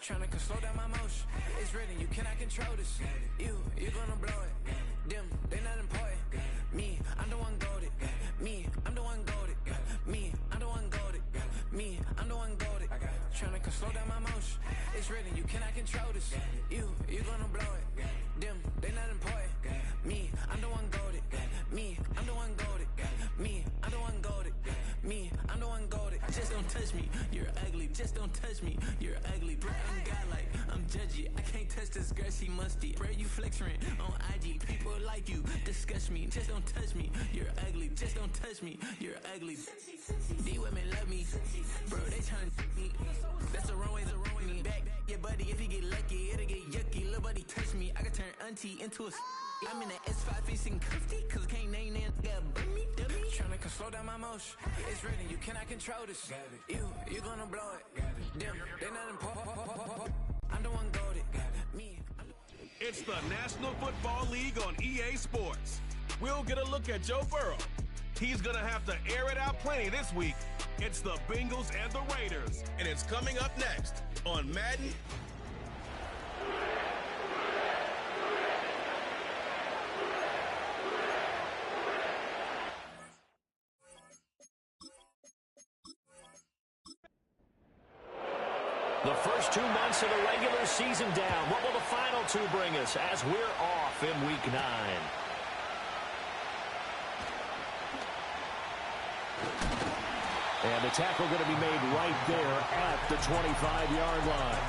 Tryna slow down my motion. It's written, you cannot control this. You're gonna blow it. Them, they not important. Me, I'm the one goated. Me, I'm the one goated. Me, I'm the one goated. Me, I'm the one goated. Tryna slow down my motion. It's written, you cannot control this. You're gonna blow it. Them, they not important. Me, I'm the one goated. Me, I'm the one goated. Me, I'm the one goated. Me, I'm the one goated. Just don't touch me, you're ugly. Just don't touch me, you're ugly. Bro, I'm godlike, I'm judgy. I can't touch this girl, she musty. Bro, you flexing on IG. People like you disgust me. Just don't touch me, you're ugly. Just don't touch me, you're ugly. These women love me, bro, they tryna me. That's the wrong way, me back. Yeah, buddy, if you get lucky, it'll get yucky. Little buddy touch me, I can turn auntie into a. I'm in the S5 facing cuffy, cause I can't name that guy but me, dummy. Tryna slow down my motion. It's written, you cannot control this. You're gonna blow it. Them, they not important. I'm the one goated. Me. It's the National Football League on EA Sports. We'll get a look at Joe Burrow. He's gonna have to air it out plenty this week. It's the Bengals and the Raiders, and it's coming up next on Madden. The first 2 months of the regular season down. What will the final 2 bring us as we're off in Week 9? And the tackle going to be made right there at the 25-yard line.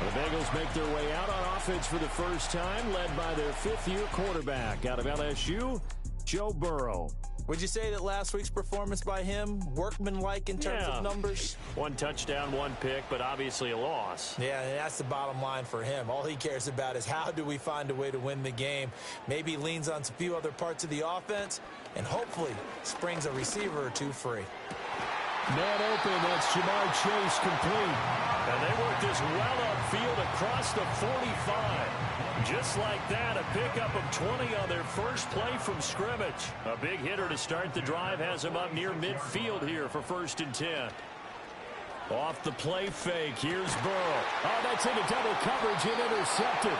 The Bengals make their way out on offense for the first time, led by their 5th-year quarterback out of LSU, Joe Burrow. Would you say that last week's performance by him, workmanlike in terms of numbers? 1 touchdown, 1 pick, but obviously a loss. Yeah, and that's the bottom line for him. All he cares about is how do we find a way to win the game. Maybe he leans on a few other parts of the offense and hopefully springs a receiver or 2 free. Man open, that's Jamar Chase complete. And they work this well upfield across the 45. Just like that, a pickup of 20 on their first play from scrimmage. A big hitter to start the drive has him up near midfield here for 1st and 10. Off the play fake, here's Burrow. Oh, that's into double coverage and intercepted.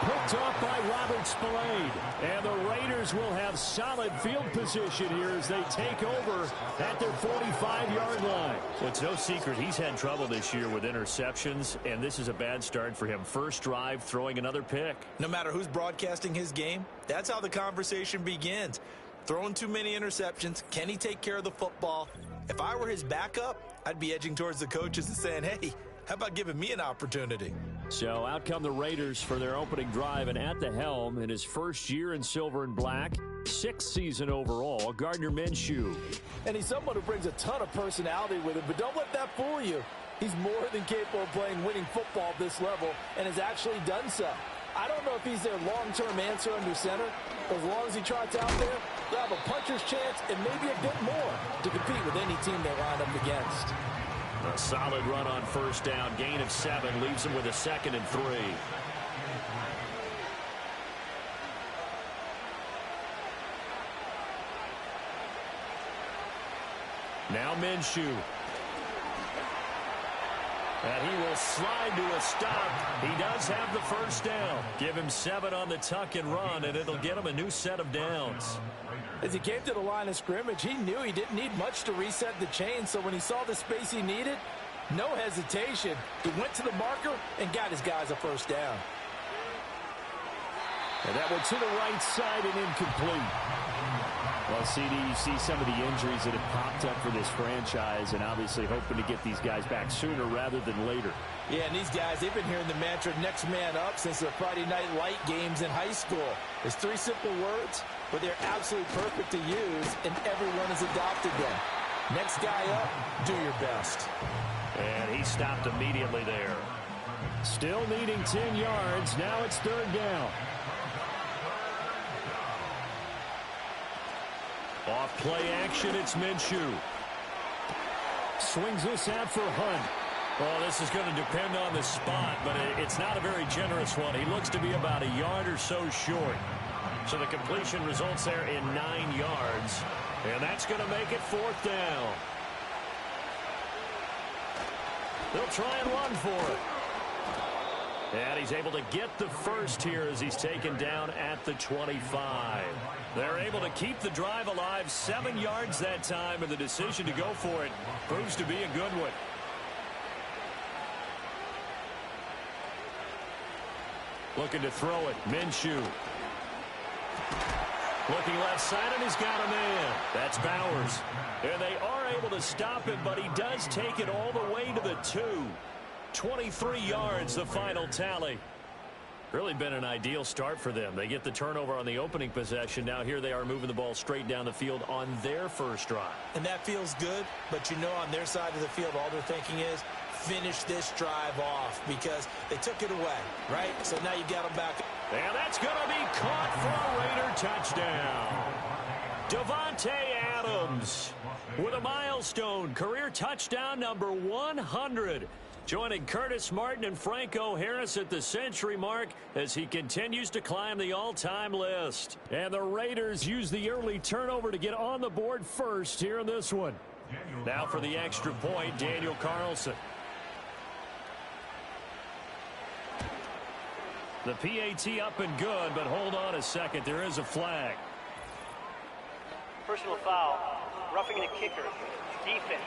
Picked off by Robert Spillane. And the Raiders will have solid field position here as they take over at their 45-yard line. Well, it's no secret he's had trouble this year with interceptions, and this is a bad start for him. First drive, throwing another pick. No matter who's broadcasting his game, that's how the conversation begins. Throwing too many interceptions, can he take care of the football? If I were his backup, I'd be edging towards the coaches and saying, hey, how about giving me an opportunity? So out come the Raiders for their opening drive, and at the helm in his first year in silver and black, 6th season overall, Gardner Minshew. And he's someone who brings a ton of personality with him, but don't let that fool you. He's more than capable of playing winning football at this level and has actually done so. I don't know if he's their long-term answer under center, but as long as he trots out there, they'll have a puncher's chance and maybe a bit more to compete with any team they line up against. A solid run on first down. Gain of 7 leaves him with a 2nd and 3. Now Minshew. And he will slide to a stop. He does have the first down. Give him 7 on the tuck and run, and it'll get him a new set of downs. As he came to the line of scrimmage, he knew he didn't need much to reset the chain, so when he saw the space he needed, no hesitation. He went to the marker and got his guys a first down. And that one to the right side and incomplete. Well, CD, you see some of the injuries that have popped up for this franchise, and obviously hoping to get these guys back sooner rather than later. Yeah, and these guys, they've been hearing the mantra next man up since their Friday night light games in high school. There's 3 simple words, but they're absolutely perfect to use, and everyone has adopted them. Next guy up, do your best. And he stopped immediately there. Still needing 10 yards. Now it's 3rd down. Off play action, it's Minshew. Swings this out for Hunt. Well, this is going to depend on the spot, but it's not a very generous one. He looks to be about a yard or so short. So the completion results there in 9 yards. And that's going to make it 4th down. They'll try and run for it. And he's able to get the first here as he's taken down at the 25. They're able to keep the drive alive, 7 yards that time, and the decision to go for it proves to be a good one. Looking to throw it, Minshew. Looking left side, and he's got a man. That's Bowers. And they are able to stop him, but he does take it all the way to the 2. 23 yards, the final tally. Really been an ideal start for them. They get the turnover on the opening possession. Now here they are moving the ball straight down the field on their first drive. And that feels good, but you know on their side of the field, all they're thinking is finish this drive off because they took it away, right? So now you got them back. And that's going to be caught for a Raider touchdown. Davante Adams with a milestone career touchdown number 100. Joining Curtis Martin and Franco Harris at the century mark as he continues to climb the all-time list. And the Raiders use the early turnover to get on the board first here in this one. Now for the extra point, Daniel Carlson. The PAT up and good, but hold on a second. There is a flag. Personal foul. Roughing the kicker. Defense.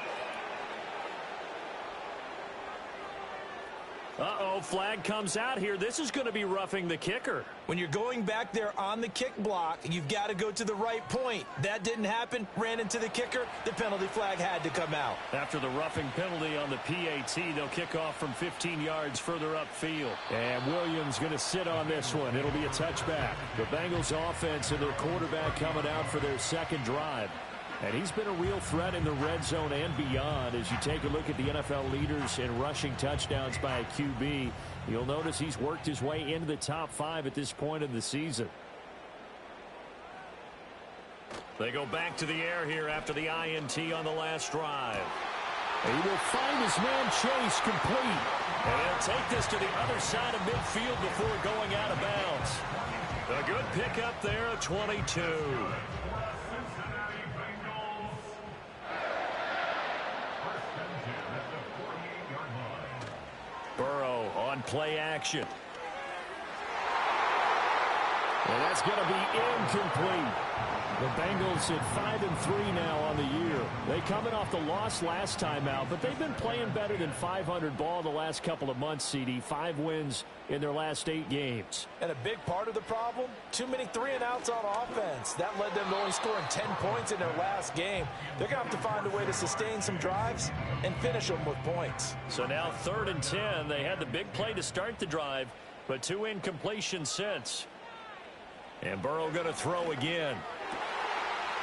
Uh-oh, flag comes out here. This is going to be roughing the kicker. When you're going back there on the kick block, you've got to go to the right point. That didn't happen. Ran into the kicker. The penalty flag had to come out. After the roughing penalty on the PAT, they'll kick off from 15 yards further upfield. And Williams going to sit on this one. It'll be a touchback. The Bengals offense and their quarterback coming out for their second drive. And he's been a real threat in the red zone and beyond. As you take a look at the NFL leaders in rushing touchdowns by a QB, you'll notice he's worked his way into the top 5 at this point in the season. They go back to the air here after the INT on the last drive. He will find his man Chase complete. And he'll take this to the other side of midfield before going out of bounds. A good pickup there at 22. Burrow on play action. And that's going to be incomplete. The Bengals at 5-3 now on the year. They coming off the loss last time out, but they've been playing better than 500 ball the last couple of months, CD. 5 wins in their last 8 games. And a big part of the problem, too many 3-and-outs on offense. That led them to only scoring 10 points in their last game. They're going to have to find a way to sustain some drives and finish them with points. So now 3rd and 10. They had the big play to start the drive, but 2 incompletions since. And Burrow going to throw again.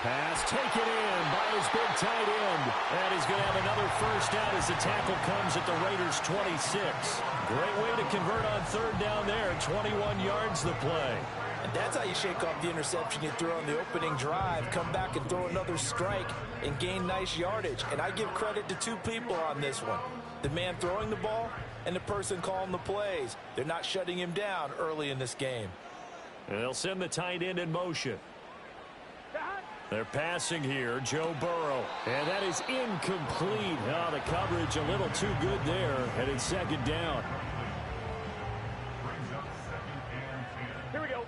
Pass taken in by his big tight end. And he's going to have another first down as the tackle comes at the Raiders' 26. Great way to convert on 3rd down there. 21 yards the play. And that's how you shake off the interception you threw on the opening drive. Come back and throw another strike and gain nice yardage. And I give credit to 2 people on this one. The man throwing the ball and the person calling the plays. They're not shutting him down early in this game. And they'll send the tight end in motion. They're passing here, Joe Burrow. And that is incomplete. Oh, the coverage a little too good there. And it's 2nd down. Here we go.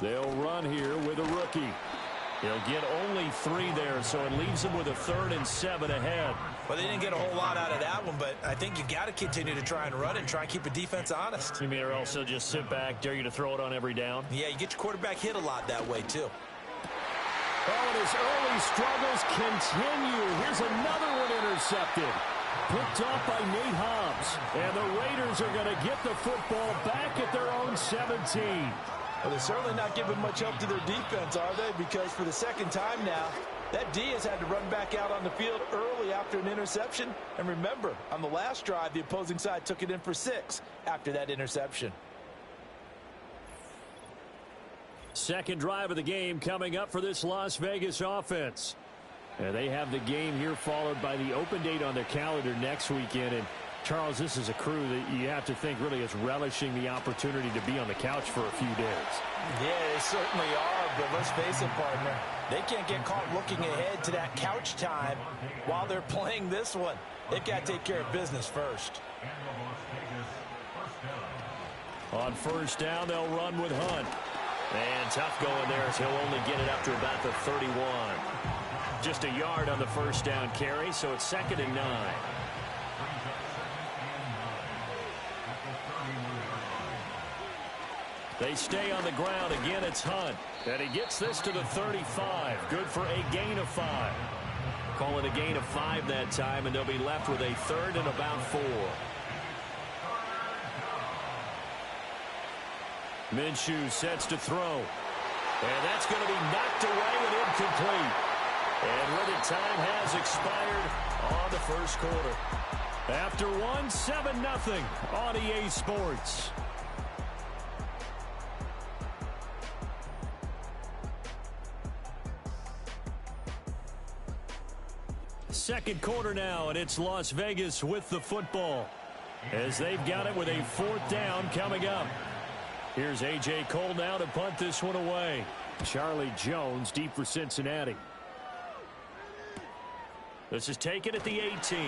They'll run here with a rookie. He'll get only 3 there, so it leaves him with a 3rd and 7 ahead. Well, they didn't get a whole lot out of that one, but I think you got to continue to try and run and try and keep a defense honest. You mean or also just sit back, dare you to throw it on every down? Yeah, you get your quarterback hit a lot that way, too. Oh, and his early struggles continue. Here's another one intercepted. Picked off by Nate Hobbs. And the Raiders are going to get the football back at their own 17. Well, they're certainly not giving much help to their defense, are they? Because for the 2nd time now, that D has had to run back out on the field early after an interception. And remember, on the last drive, the opposing side took it in for 6 after that interception. Second drive of the game coming up for this Las Vegas offense. And they have the game here followed by the open date on their calendar next weekend. And Charles, this is a crew that you have to think really is relishing the opportunity to be on the couch for a few days. Yeah, they certainly are, but let's face it, partner. They can't get caught looking ahead to that couch time while they're playing this one. They've got to take care of business first. On first down, they'll run with Hunt. And tough going there as he'll only get it up to about the 31. Just a yard on the first down carry, so it's 2nd and 9. They stay on the ground. Again, it's Hunt. And he gets this to the 35. Good for a gain of 5. Call it a gain of 5 that time, and they'll be left with a 3rd and about 4. Minshew sets to throw. And that's going to be knocked away and incomplete. And with it, time has expired on the first quarter. After one, 7-0 on EA Sports. Second quarter now, and it's Las Vegas with the football as they've got it with a 4th down coming up. Here's A.J. Cole now to punt this one away. Charlie Jones deep for Cincinnati. This is taken at the 18.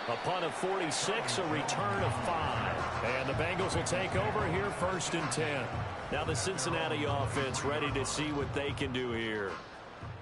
A punt of 46, a return of 5. And the Bengals will take over here 1st and 10. Now the Cincinnati offense ready to see what they can do here.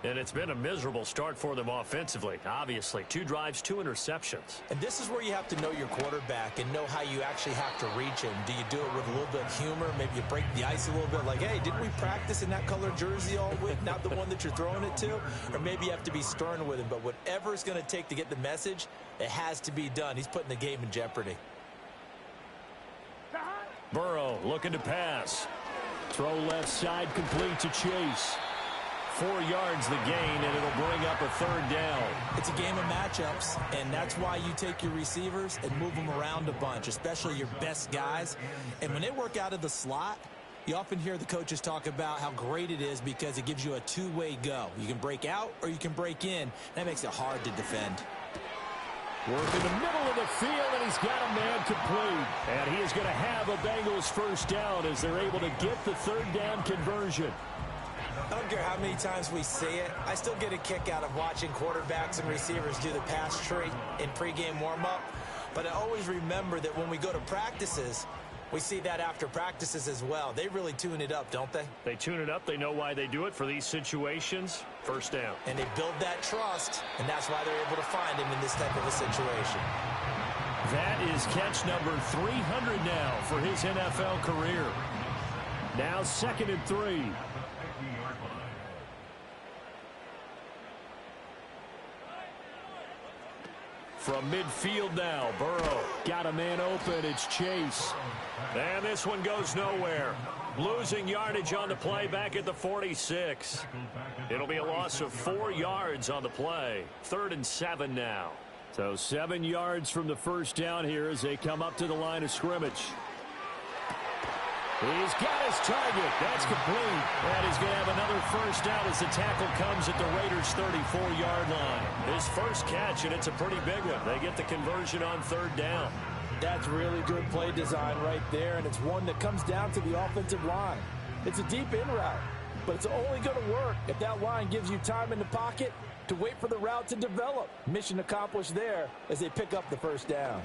And it's been a miserable start for them offensively, obviously. 2 drives, 2 interceptions. And this is where you have to know your quarterback and know how you actually have to reach him. Do you do it with a little bit of humor? Maybe you break the ice a little bit like, hey, didn't we practice in that color jersey all week? Not the one that you're throwing it to? Or maybe you have to be stern with him. But whatever it's going to take to get the message, it has to be done. He's putting the game in jeopardy. Burrow looking to pass. Throw left side complete to Chase. 4 yards the gain, and it'll bring up a 3rd down. It's a game of matchups, and that's why you take your receivers and move them around a bunch, especially your best guys. And when they work out of the slot, you often hear the coaches talk about how great it is because it gives you a 2-way go. You can break out or you can break in. That makes it hard to defend. Work in the middle of the field, and he's got a man complete. And he is going to have a Bengals 1st down as they're able to get the 3rd down conversion. I don't care how many times we see it. I still get a kick out of watching quarterbacks and receivers do the pass tree in pregame warm-up. But I always remember that when we go to practices, we see that after practices as well. They really tune it up, don't they? They tune it up. They know why they do it for these situations. 1st down. And they build that trust, and that's why they're able to find him in this type of a situation. That is catch number 300 now for his NFL career. Now 2nd and 3. From midfield now, Burrow got a man open. It's Chase. And this one goes nowhere. Losing yardage on the play back at the 46. It'll be a loss of 4 yards on the play. 3rd and 7 now. So 7 yards from the 1st down here as they come up to the line of scrimmage. He's got his target. That's complete. And he's going to have another 1st down as the tackle comes at the Raiders' 34-yard line. His first catch, and it's a pretty big one. They get the conversion on 3rd down. That's really good play design right there, and it's one that comes down to the offensive line. It's a deep in route, but it's only going to work if that line gives you time in the pocket to wait for the route to develop. Mission accomplished there as they pick up the 1st down.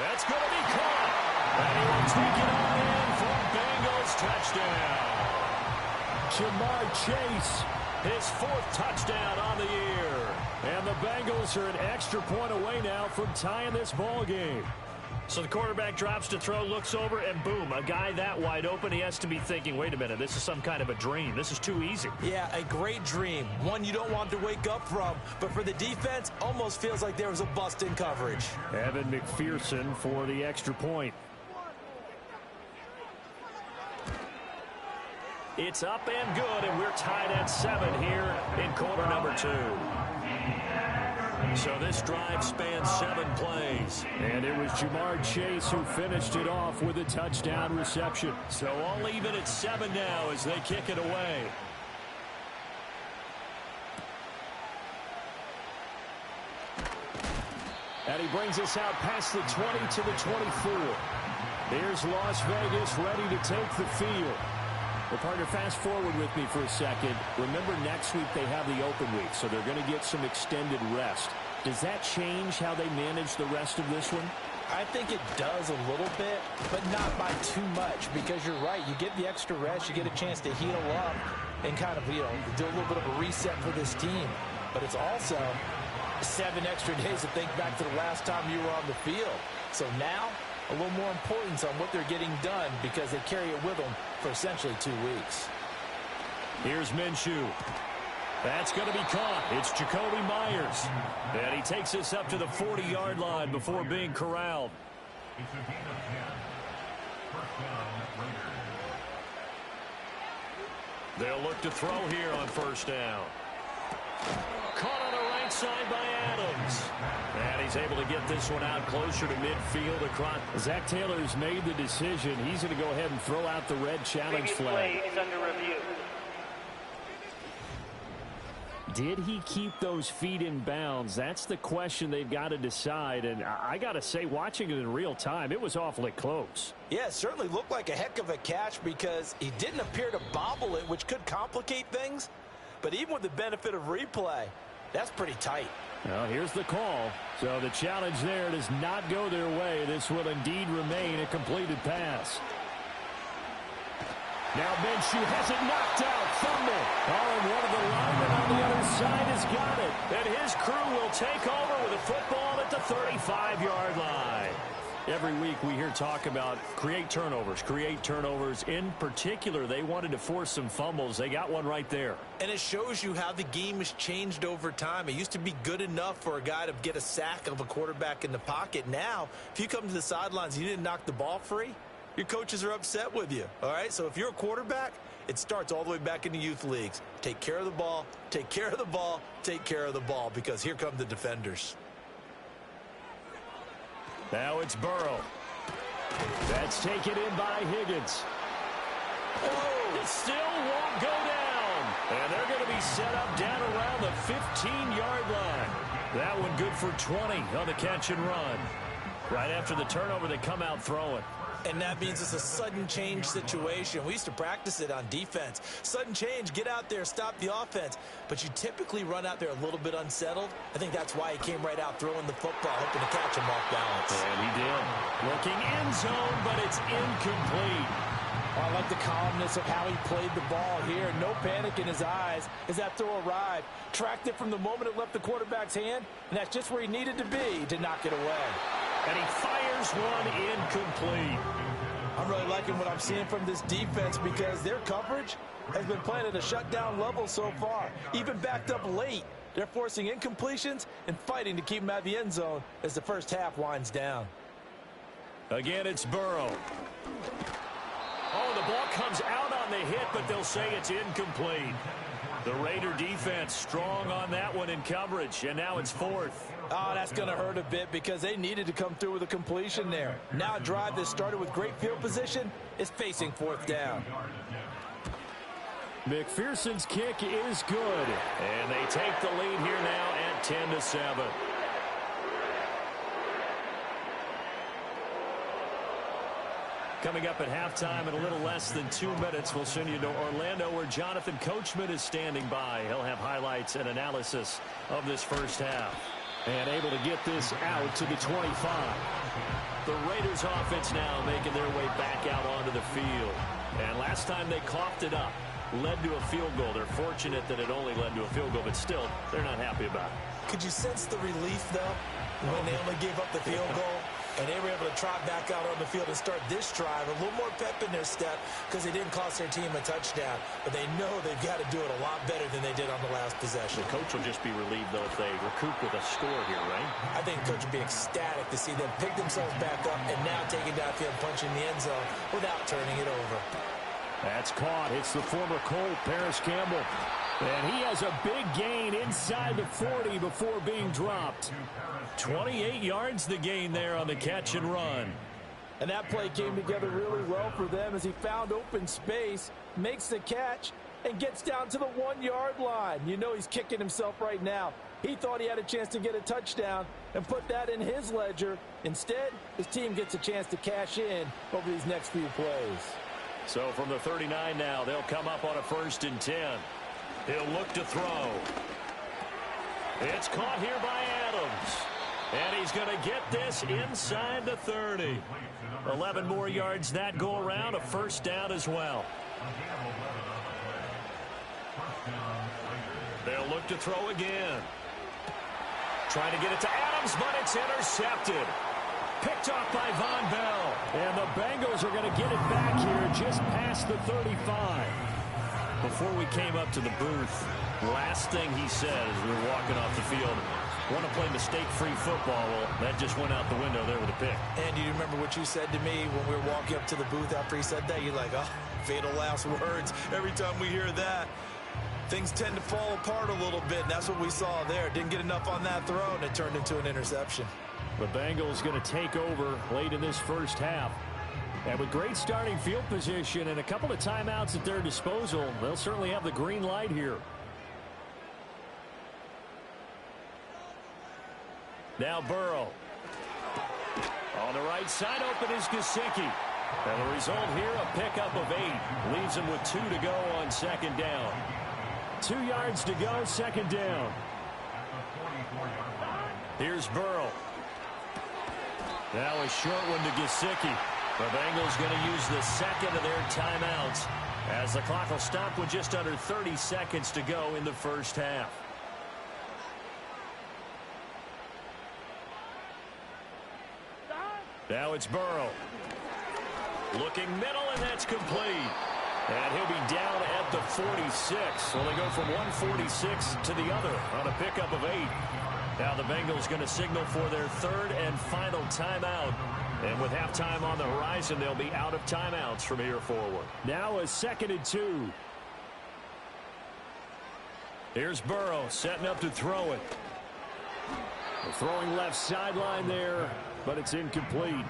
That's going to be caught. And he will take it on in for a Bengals touchdown. Jamar Chase, his 4th touchdown on the year. And the Bengals are an extra point away now from tying this ball game. So the quarterback drops to throw, looks over, and boom, a guy that wide open, he has to be thinking, wait a minute, this is some kind of a dream. This is too easy. Yeah, a great dream. One you don't want to wake up from. But for the defense, almost feels like there was a bust in coverage. Evan McPherson for the extra point. It's up and good, and we're tied at 7 here in quarter number 2. So this drive spans 7 plays. And it was Jamar Chase who finished it off with a touchdown reception. So all even at 7 now as they kick it away. And he brings us out past the 20 to the 24. Here's Las Vegas ready to take the field. Well, partner, fast forward with me for a second. Remember, next week they have the open week, so they're going to get some extended rest. Does that change how they manage the rest of this one? I think it does a little bit, but not by too much, because you're right. You get the extra rest, you get a chance to heal up and kind of, do a little bit of a reset for this team. But it's also 7 extra days to think back to the last time you were on the field. So now, a little more importance on what they're getting done because they carry it with them for essentially 2 weeks. Here's Minshew. That's going to be caught. It's Jacoby Myers. And he takes us up to the 40-yard line before being corralled. It's a gain of 10. First down, Raiders. They'll look to throw here on first down. Caught on the right side by Adams. And he's able to get this one out closer to midfield across. Zach Taylor's made the decision. He's going to go ahead and throw out the red challenge flag. Play is under review. Did he keep those feet in bounds? That's the question they've got to decide. And I got to say, watching it in real time, it was awfully close. Yeah, it certainly looked like a heck of a catch because he didn't appear to bobble it, which could complicate things. But even with the benefit of replay, that's pretty tight. Well, here's the call. So the challenge there does not go their way. This will indeed remain a completed pass. Now Minshew has it knocked out. Fumble. Oh, and one of the linemen on the other side has got it. And his crew will take over with a football at the 35-yard line. Every week we hear talk about create turnovers. In particular, they wanted to force some fumbles. They got one right there. And it shows you how the game has changed over time. It used to be good enough for a guy to get a sack of a quarterback in the pocket. Now, if you come to the sidelines and you didn't knock the ball free, your coaches are upset with you, all right? So if you're a quarterback, it starts all the way back in the youth leagues. Take care of the ball, take care of the ball, take care of the ball, because here come the defenders. Now it's Burrow. That's taken in by Higgins. Oh, it still won't go down. And they're going to be set up down around the 15-yard line. That one good for 20 on the catch and run. Right after the turnover, they come out throwing. And that means it's a sudden change situation. We used to practice it on defense. Sudden change, get out there, stop the offense. But you typically run out there a little bit unsettled. I think that's why he came right out throwing the football, hoping to catch him off balance. And he did. Looking end zone, but it's incomplete. I like the calmness of how he played the ball here. No panic in his eyes as that throw arrived. Tracked it from the moment it left the quarterback's hand, and that's just where he needed to be to knock it away. And he fires one incomplete. I'm really liking what I'm seeing from this defense because their coverage has been playing at a shutdown level so far. Even backed up late, they're forcing incompletions and fighting to keep them out of the end zone as the first half winds down. Again, it's Burrow. Oh, the ball comes out on the hit, but they'll say it's incomplete. The Raider defense strong on that one in coverage, and now it's fourth. Oh, that's going to hurt a bit because they needed to come through with a completion there. Now a drive that started with great field position is facing fourth down. McPherson's kick is good, and they take the lead here now at 10-7. Coming up at halftime in a little less than 2 minutes, we'll send you to Orlando where Jonathan Coachman is standing by. He'll have highlights and analysis of this first half. And able to get this out to the 25. The Raiders offense now making their way back out onto the field. And last time they coughed it up, led to a field goal. They're fortunate that it only led to a field goal, but still, they're not happy about it. Could you sense the relief, though, when they only gave up the field goal? And they were able to trot back out on the field and start this drive. A little more pep in their step because they didn't cost their team a touchdown. But they know they've got to do it a lot better than they did on the last possession. The coach will just be relieved, though, if they recoup with a score here, right? I think the coach will be ecstatic to see them pick themselves back up and now take it downfield, punching the end zone without turning it over. That's caught. It's the former Colt, Paris Campbell. And he has a big gain inside the 40 before being dropped. 28 yards the gain there on the catch and run. And that play came together really well for them as he found open space, makes the catch, and gets down to the 1-yard line. You know he's kicking himself right now. He thought he had a chance to get a touchdown and put that in his ledger. Instead, his team gets a chance to cash in over these next few plays. So from the 39 now, they'll come up on a 1st and 10. He'll look to throw. It's caught here by Adams. And he's going to get this inside the 30. 11 more yards that go around, a 1st down as well. They'll look to throw again. Trying to get it to Adams, but it's intercepted. Picked off by Von Bell. And the Bengals are going to get it back here just past the 35. Before we came up to the booth, last thing he said as we were walking off the field, want to play mistake-free football. Well, that just went out the window there with a pick. And you remember what you said to me when we were walking up to the booth after he said that? You're like, oh, fatal last words. Every time we hear that, things tend to fall apart a little bit, and that's what we saw there. Didn't get enough on that throw, and it turned into an interception. The Bengals going to take over late in this first half. And with great starting field position and a couple of timeouts at their disposal, they'll certainly have the green light here. Now Burrow. On the right side, open is Gesicki. And the result here, a pickup of 8. Leaves him with 2 to go on 2nd down. 2 yards to go, 2nd down. Here's Burrow. Now a short one to Gesicki. The Bengals going to use the 2nd of their timeouts as the clock will stop with just under 30 seconds to go in the first half. Now it's Burrow. Looking middle, and that's complete. And he'll be down at the 46. So they go from 146 to the other on a pickup of 8. Now the Bengals going to signal for their 3rd and final timeout. And with halftime on the horizon, they'll be out of timeouts from here forward. Now a 2nd and 2. Here's Burrow setting up to throw it. The throwing left sideline there, but it's incomplete.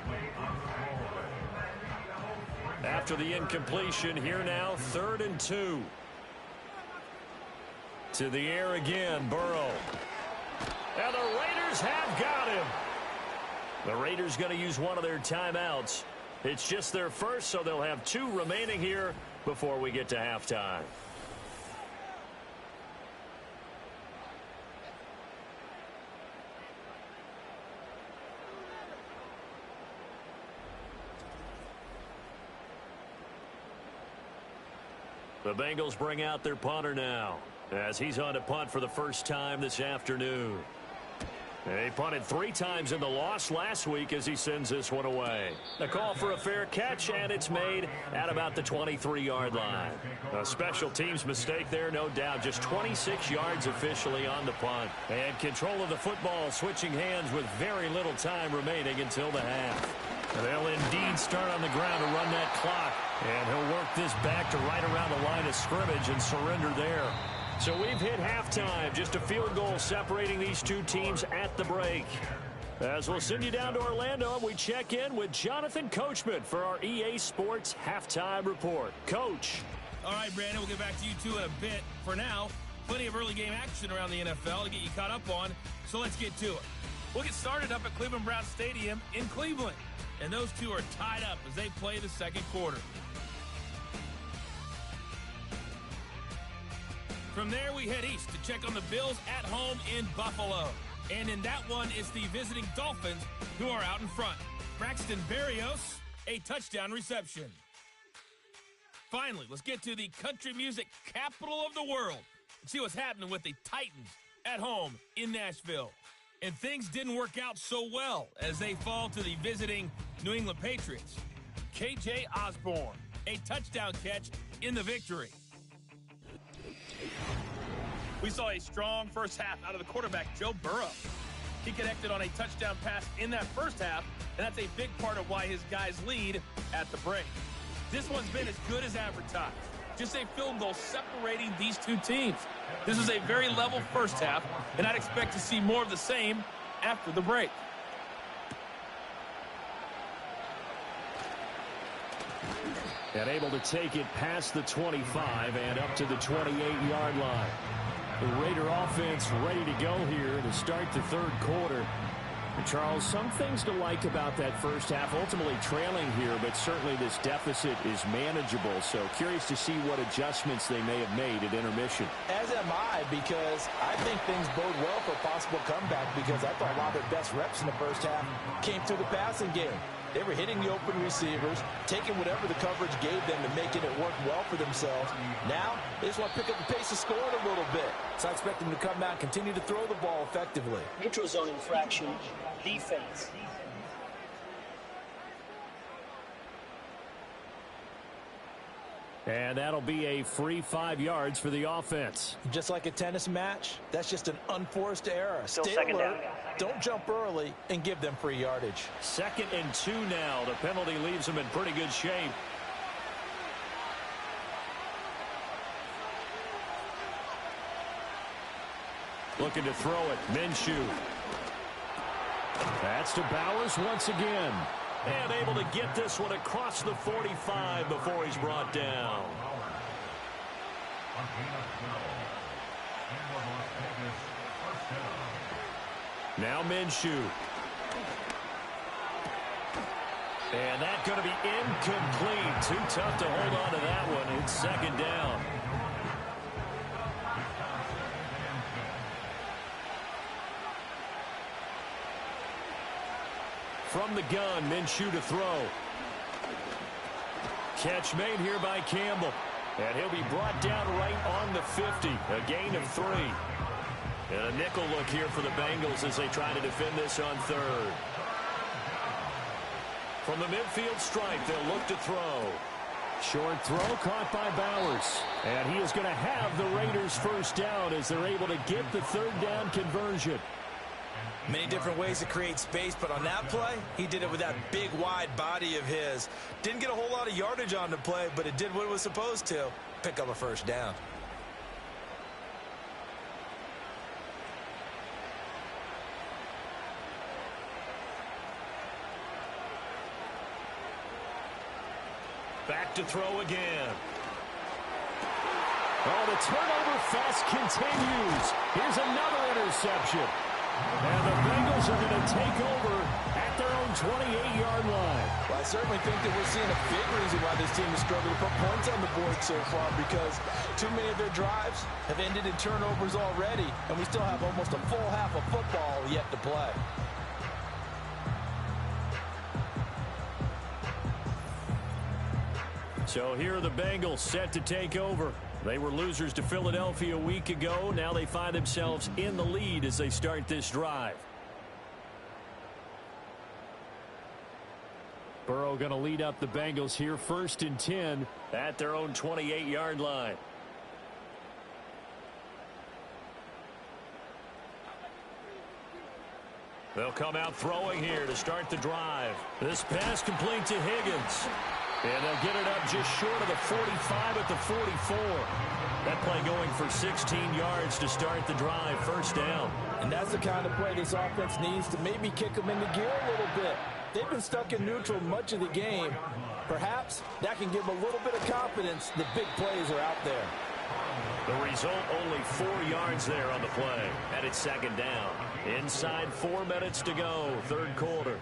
After the incompletion, here now, 3rd and 2. To the air again, Burrow. And the Raiders have got him. The Raiders going to use one of their timeouts. It's just their first, so they'll have 2 remaining here before we get to halftime. The Bengals bring out their punter now as he's on to punt for the first time this afternoon. He punted 3 times in the loss last week as he sends this one away. A call for a fair catch, and it's made at about the 23-yard line. A special teams mistake there, no doubt. Just 26 yards officially on the punt. And control of the football switching hands with very little time remaining until the half. And they'll indeed start on the ground to run that clock. And he'll work this back to right around the line of scrimmage and surrender there. So we've hit halftime. Just a field goal separating these 2 teams at the break. As we'll send you down to Orlando, we check in with Jonathan Coachman for our EA Sports Halftime Report. Coach. All right, Brandon, we'll get back to you two in a bit. For now, plenty of early game action around the NFL to get you caught up on, so let's get to it. We'll get started up at Cleveland Browns Stadium in Cleveland. And those two are tied up as they play the 2nd quarter. From there, we head east to check on the Bills at home in Buffalo. And in that one, it's the visiting Dolphins who are out in front. Braxton Berrios, a touchdown reception. Finally, let's get to the country music capital of the world and see what's happening with the Titans at home in Nashville. And things didn't work out so well as they fall to the visiting New England Patriots. K.J. Osborne, a touchdown catch in the victory. We saw a strong first half out of the quarterback, Joe Burrow. He connected on a touchdown pass in that first half, and that's a big part of why his guys lead at the break. This one's been as good as advertised. Just a field goal separating these 2 teams. This is a very level first half, and I'd expect to see more of the same after the break. And able to take it past the 25 and up to the 28-yard line. The Raider offense ready to go here to start the third quarter. And Charles, some things to like about that first half. Ultimately trailing here, but certainly this deficit is manageable. So curious to see what adjustments they may have made at intermission. As am I, because I think things bode well for a possible comeback, because I thought a lot of their best reps in the first half came through the passing game. They were hitting the open receivers, taking whatever the coverage gave them and making it work well for themselves. Now, they just want to pick up the pace of scoring a little bit. So I expect them to come out and continue to throw the ball effectively. Neutral zone infraction, defense. And that'll be a free 5 yards for the offense. Just like a tennis match, that's just an unforced error. Still Stay second alert, down. don't jump early, and give them free yardage. 2nd and 2 now. The penalty leaves them in pretty good shape. Looking to throw it. Minshew. That's to Bowers once again. And able to get this one across the 45 before he's brought down. Now Minshew. And that's going to be incomplete. Too tough to hold on to that one. It's 2nd down. From the gun, Minshew to throw. Catch made here by Campbell. And he'll be brought down right on the 50. A gain of 3. And a nickel look here for the Bengals as they try to defend this on 3rd. From the midfield stripe, they'll look to throw. Short throw caught by Bowers. And he is going to have the Raiders first down as they're able to get the 3rd down conversion. Many different ways to create space, but on that play, he did it with that big, wide body of his. Didn't get a whole lot of yardage on the play, but it did what it was supposed to. Pick up a first down. Back to throw again. Oh, the turnover fest continues. Here's another interception. And the Bengals are going to take over at their own 28-yard line. Well, I certainly think that we're seeing a big reason why this team has struggled to put points on the board so far, because too many of their drives have ended in turnovers already, and we still have almost a full half of football yet to play. So here are the Bengals set to take over. They were losers to Philadelphia a week ago. Now they find themselves in the lead as they start this drive. Burrow going to lead up the Bengals here, 1st and 10 at their own 28-yard line. They'll come out throwing here to start the drive. This pass complete to Higgins. And they'll get it up just short of the 45 at the 44. That play going for 16 yards to start the drive. First down. And that's the kind of play this offense needs to maybe kick them into gear a little bit. They've been stuck in neutral much of the game. Perhaps that can give them a little bit of confidence. The big plays are out there. The result, only 4 yards there on the play. And it's 2nd down. Inside 4 minutes to go. 3rd quarter.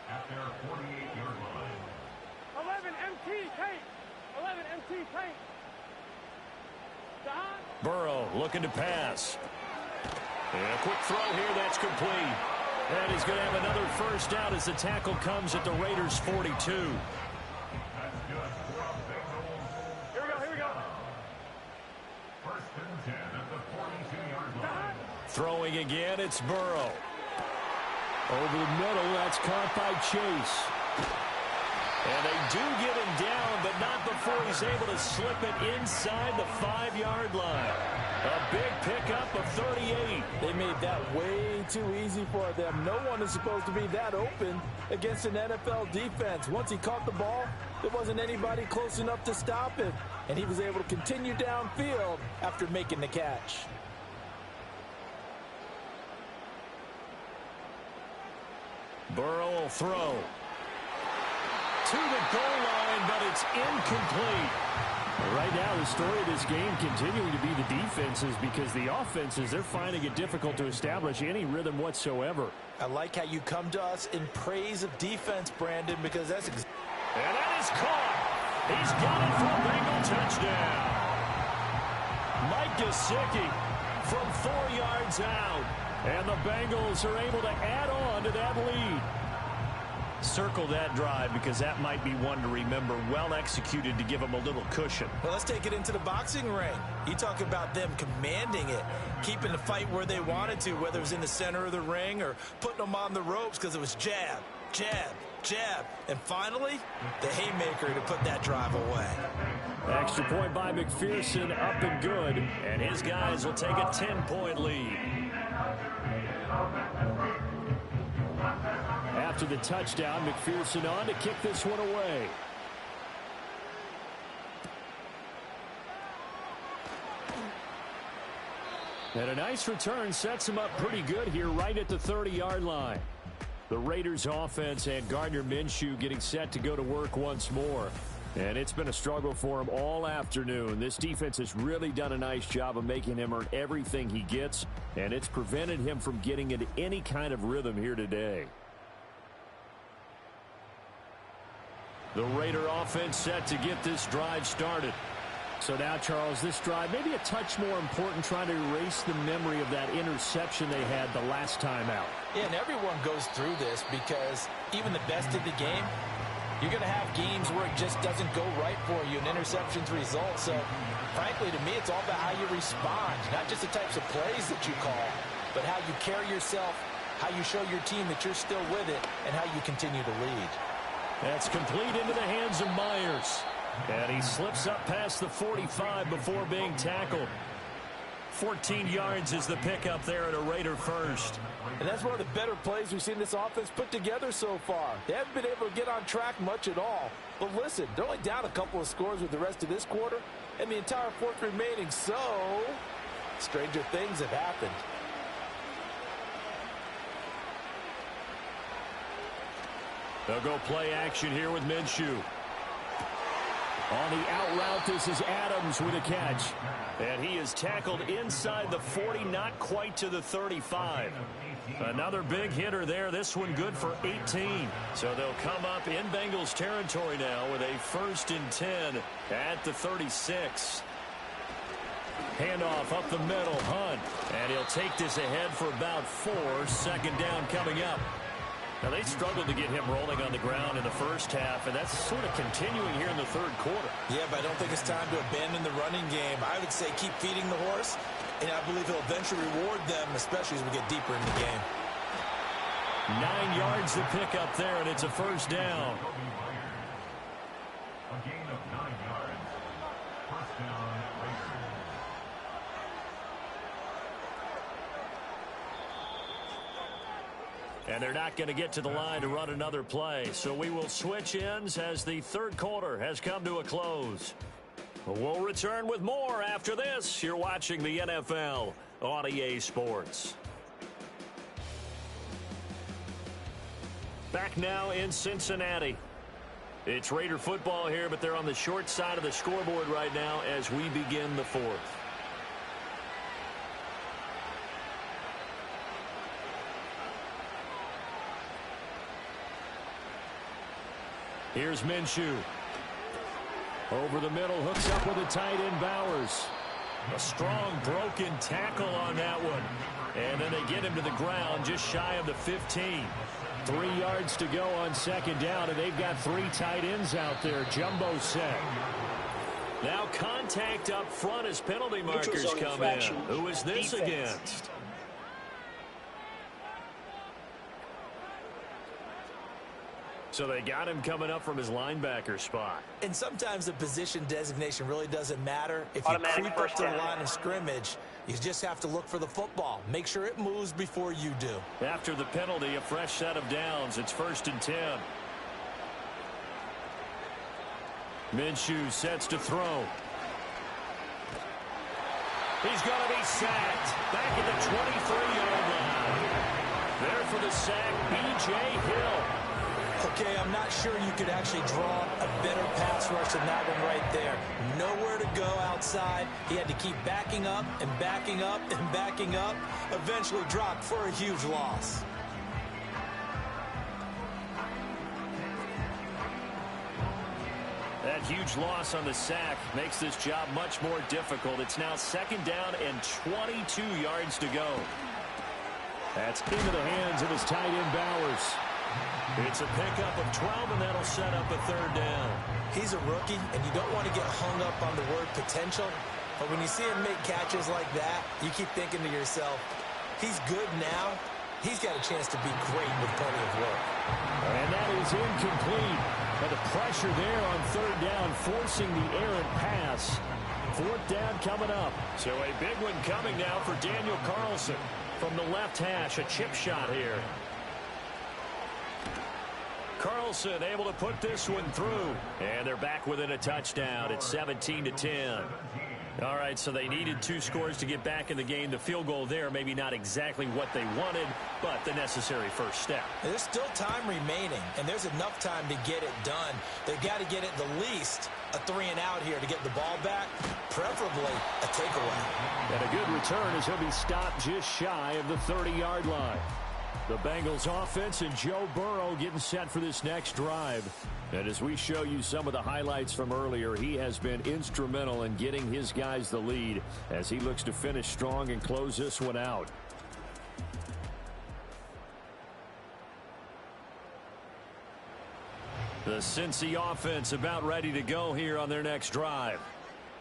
At their 48-yard line. 11 MT tank. 11 MT tank. Burrow looking to pass. And a quick throw here that's complete. And he's going to have another first down as the tackle comes at the Raiders' 42. That's good for the Bengals. Here we go. 1st and 10 at the 42-yard line. Throwing again, it's Burrow. Over the middle, that's caught by Chase. And they do get him down, but not before he's able to slip it inside the 5-yard line. A big pickup of 38. They made that way too easy for them. No one is supposed to be that open against an NFL defense. Once he caught the ball, there wasn't anybody close enough to stop him. And he was able to continue downfield after making the catch. Burrow will throw. to the goal line, but it's incomplete. Right now, the story of this game continuing to be the defenses, because the offenses, they're finding it difficult to establish any rhythm whatsoever. I like how you come to us in praise of defense, Brandon, because that's and that is caught. He's got it for a Bengal touchdown. Mike Gesicki from 4 yards out. And the Bengals are able to add on to that lead. Circle that drive, because that might be one to remember. Well executed to give them a little cushion. Well, let's take it into the boxing ring. You talk about them commanding it, keeping the fight where they wanted to, whether it was in the center of the ring or putting them on the ropes, because it was jab, jab, jab. And finally, the haymaker to put that drive away. Extra point by McPherson, up and good. And his guys will take a 10-point lead. After the touchdown, McPherson on to kick this one away. And a nice return sets him up pretty good here right at the 30-yard line. The Raiders offense and Gardner Minshew getting set to go to work once more. And it's been a struggle for him all afternoon. This defense has really done a nice job of making him earn everything he gets, and it's prevented him from getting into any kind of rhythm here today. The Raider offense set to get this drive started. So now, Charles, this drive maybe a touch more important, trying to erase the memory of that interception they had the last time out. Yeah, and everyone goes through this, because even the best in the game, you're going to have games where it just doesn't go right for you, and interceptions result. So, frankly, to me, it's all about how you respond, not just the types of plays that you call, but how you carry yourself, how you show your team that you're still with it, and how you continue to lead. That's complete into the hands of Myers. And he slips up past the 45 before being tackled. 14 yards is the pickup there at a Raider first. And that's one of the better plays we've seen this offense put together so far. They haven't been able to get on track much at all. But listen, they're only down a couple of scores with the rest of this quarter, and the entire fourth remaining, so stranger things have happened. They'll go play action here with Minshew. On the out route, this is Adams with a catch. And he is tackled inside the 40, not quite to the 35. Another big hitter there. This one good for 18. So they'll come up in Bengals territory now with a 1st and 10 at the 36. Handoff up the middle, Hunt. And he'll take this ahead for about 4. 2nd down coming up. Now, they struggled to get him rolling on the ground in the first half, and that's sort of continuing here in the 3rd quarter. Yeah, but I don't think it's time to abandon the running game. I would say keep feeding the horse, and I believe he'll eventually reward them, especially as we get deeper in the game. 9 yards to pick up there, and it's a 1st down. A gain of 9 yards. 1st down, Raiders. And they're not going to get to the line to run another play. So we will switch ends as the 3rd quarter has come to a close. We'll return with more after this. You're watching the NFL on EA Sports. Back now in Cincinnati. It's Raider football here, but they're on the short side of the scoreboard right now as we begin the 4th. Here's Minshew. Over the middle, hooks up with a tight end, Bowers. A strong broken tackle on that one. And then they get him to the ground just shy of the 15. 3 yards to go on 2nd down, and they've got 3 tight ends out there. Jumbo set. Now contact up front as penalty markers come in. Who is this against? So they got him coming up from his linebacker spot. And sometimes the position designation really doesn't matter. If you creep up to the line of scrimmage, you just have to look for the football. Make sure it moves before you do. After the penalty, a fresh set of downs. It's 1st and 10. Minshew sets to throw. He's going to be sacked. Back at the 23-yard line. There for the sack, B.J. Hill. Okay, I'm not sure you could actually draw a better pass rush than that one right there. Nowhere to go outside. He had to keep backing up and backing up and backing up. Eventually dropped for a huge loss. That huge loss on the sack makes this job much more difficult. It's now 2nd down and 22 yards to go. That's into the hands of his tight end, Bowers. It's a pickup of 12, and that'll set up a 3rd down. He's a rookie, and you don't want to get hung up on the word potential. But when you see him make catches like that, you keep thinking to yourself, he's good now. He's got a chance to be great with plenty of work. And that is incomplete. But the pressure there on 3rd down, forcing the errant pass. 4th down coming up. So a big one coming now for Daniel Carlson. From the left hash, a chip shot here. Carlson able to put this one through. And they're back within a touchdown. It's 17-10. All right, so they needed 2 scores to get back in the game. The field goal there, maybe not exactly what they wanted, but the necessary first step. There's still time remaining, and there's enough time to get it done. They've got to get at the least a 3-and-out here to get the ball back, preferably a takeaway. And a good return as he'll be stopped just shy of the 30-yard line. The Bengals offense and Joe Burrow getting set for this next drive. And as we show you some of the highlights from earlier, he has been instrumental in getting his guys the lead as he looks to finish strong and close this one out. The Cincy offense about ready to go here on their next drive.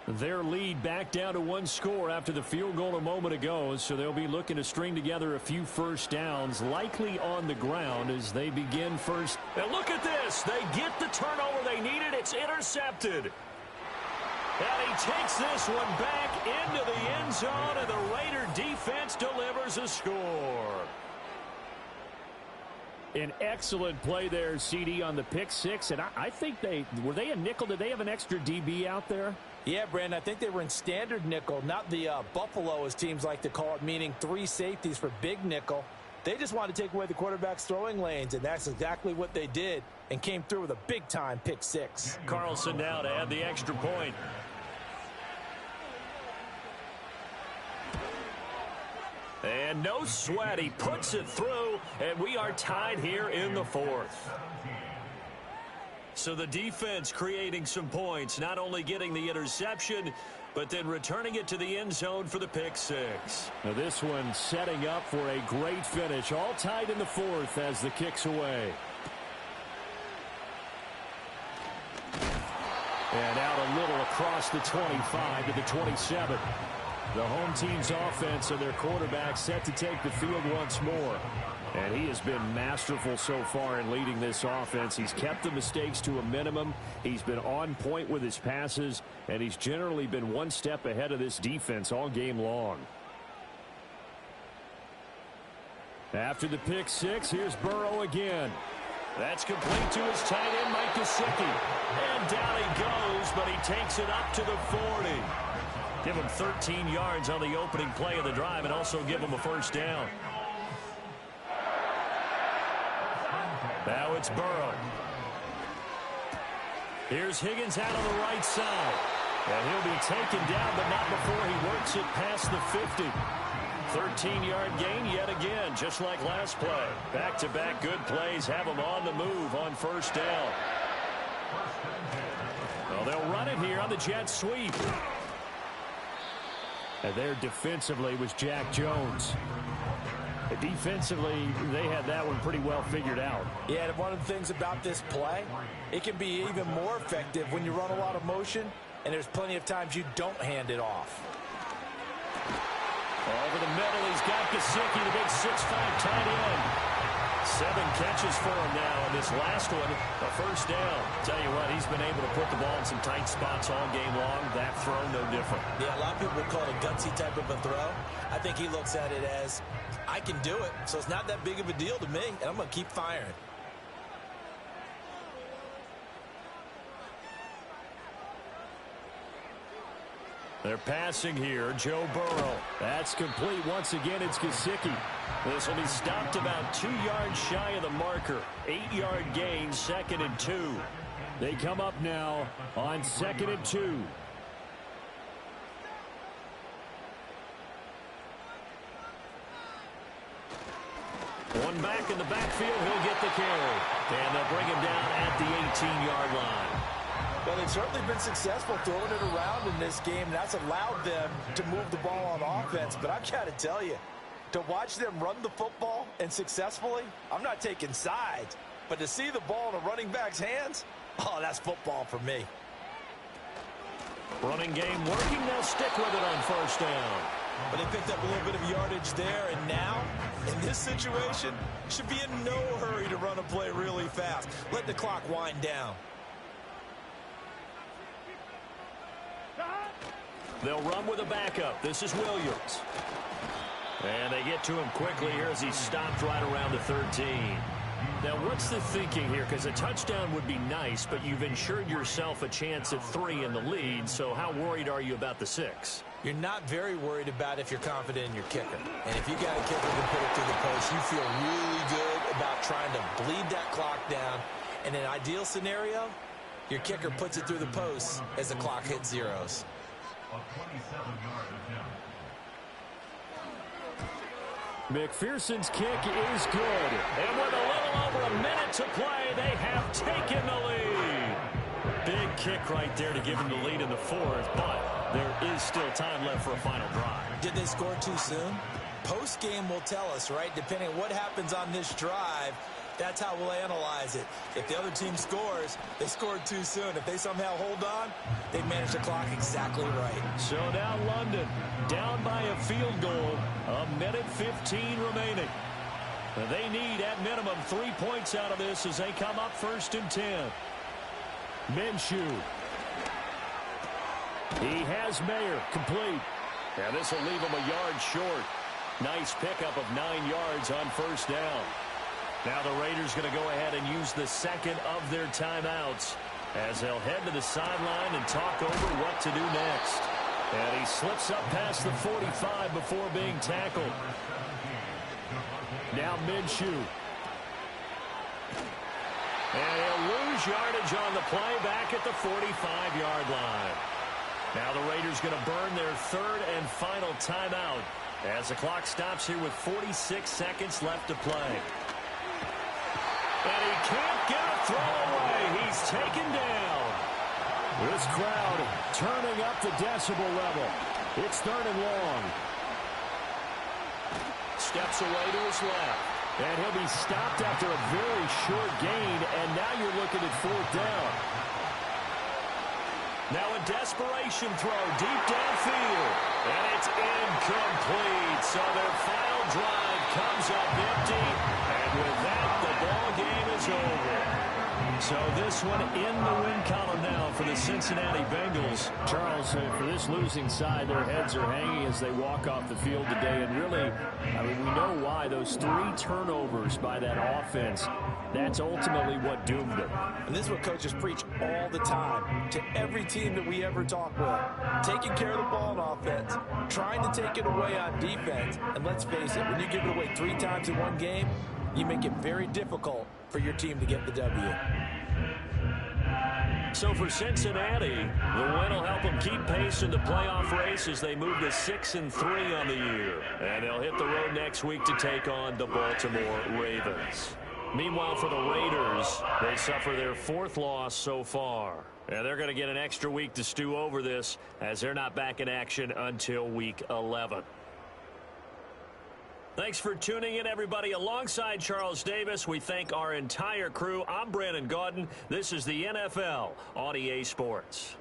Their lead back down to 1 score after the field goal a moment ago, so they'll be looking to string together a few first downs, likely on the ground as they begin first. And look at this. They get the turnover they needed. It's intercepted. And he takes this one back into the end zone, and the Raider defense delivers a score. An excellent play there, CD, on the pick six. And I think were they a nickel? Did they have an extra DB out there? Yeah, Brandon, I think they were in standard nickel, not the Buffalo, as teams like to call it, meaning 3 safeties for big nickel. They just wanted to take away the quarterback's throwing lanes, and that's exactly what they did and came through with a big-time pick six. Carlson now to add the extra point. And no sweat. He puts it through, and we are tied here in the 4th. So the defense creating some points, not only getting the interception, but then returning it to the end zone for the pick six. Now this one setting up for a great finish. All tied in the 4th as the kick's away. And out a little across the 25 to the 27. The home team's offense and their quarterback set to take the field once more. And he has been masterful so far in leading this offense. He's kept the mistakes to a minimum. He's been on point with his passes, and he's generally been one step ahead of this defense all game long. After the pick six, here's Burrow again. That's complete to his tight end, Mike Gesicki. And down he goes, but he takes it up to the 40. Give him 13 yards on the opening play of the drive and also give him a first down. Now it's Burrow. Here's Higgins out on the right side. And he'll be taken down, but not before he works it past the 50. 13-yard gain yet again, just like last play. Back-to-back good plays have him on the move on first down. Well, they'll run it here on the jet sweep. And there defensively was Jack Jones. Defensively, they had that one pretty well figured out. Yeah, and one of the things about this play, it can be even more effective when you run a lot of motion, and there's plenty of times you don't hand it off. Over the middle, he's got Gesicki, the big 6'5" tight end. 7 catches for him now, and this last one, a first down. Tell you what, he's been able to put the ball in some tight spots all game long. That throw, no different. Yeah, a lot of people would call it a gutsy type of a throw. I think he looks at it as, I can do it, so it's not that big of a deal to me, and I'm going to keep firing. They're passing here. Joe Burrow. That's complete. Once again, it's Gesicki. This will be stopped about 2 yards shy of the marker. 8-yard gain, 2nd and 2. They come up now on 2nd and 2. One back in the backfield. He'll get the carry. And they'll bring him down at the 18-yard line. Well, they've certainly been successful throwing it around in this game, and that's allowed them to move the ball on offense. But I've got to tell you, to watch them run the football and successfully, I'm not taking sides, but to see the ball in a running back's hands, oh, that's football for me. Running game working. They'll stick with it on 1st down. But they picked up a little bit of yardage there, and now, in this situation, should be in no hurry to run a play really fast. Let the clock wind down. They'll run with a backup. This is Williams. And they get to him quickly here as he stopped right around the 13. Now, what's the thinking here? Because a touchdown would be nice, but you've ensured yourself a chance at 3 in the lead, so how worried are you about the 6? You're not very worried about if you're confident in your kicker. And if you got a kicker who can put it through the post, you feel really good about trying to bleed that clock down. In an ideal scenario, your kicker puts it through the post as the clock hits zeros. McPherson's kick is good. And with a little over a minute to play, they have taken the lead. Big kick right there to give them the lead in the 4th, but there is still time left for a final drive. Did they score too soon? Post-game will tell us, right? Depending on what happens on this drive, that's how we'll analyze it. If the other team scores, they scored too soon. If they somehow hold on, they manage the clock exactly right. So now London down by a field goal. 1:15 remaining. They need at minimum 3 points out of this as they come up 1st and 10. Minshew. He has Mayer complete. And this will leave him a yard short. Nice pickup of 9 yards on 1st down. Now the Raiders going to go ahead and use the 2nd of their timeouts as they'll head to the sideline and talk over what to do next. And he slips up past the 45 before being tackled. Now Minshew. And he'll lose yardage on the play back at the 45-yard line. Now the Raiders going to burn their 3rd and final timeout as the clock stops here with 46 seconds left to play. And he can't get a throw away. He's taken down. This crowd turning up the decibel level. It's 3rd and long. Steps away to his left. And he'll be stopped after a very short gain. And now you're looking at 4th down. Now a desperation throw deep downfield. And it's incomplete. So their final drive comes up empty. And with that, the ball game is over. So this one in the win column now for the Cincinnati Bengals. Charles, for this losing side, their heads are hanging as they walk off the field today. And really, I mean, we know why. Those 3 turnovers by that offense, that's ultimately what doomed them. And this is what coaches preach all the time to every team that we ever talk with. Taking care of the ball on offense, trying to take it away on defense. And let's face it, when you give it away 3 times in one game, you make it very difficult for your team to get the W. So for Cincinnati, the win will help them keep pace in the playoff race as they move to 6-3 on the year. And they'll hit the road next week to take on the Baltimore Ravens. Meanwhile, for the Raiders, they suffer their 4th loss so far. And they're going to get an extra week to stew over this as they're not back in action until week 11. Thanks for tuning in, everybody. Alongside Charles Davis, we thank our entire crew. I'm Brandon Gaudin. This is the NFL on EA Sports.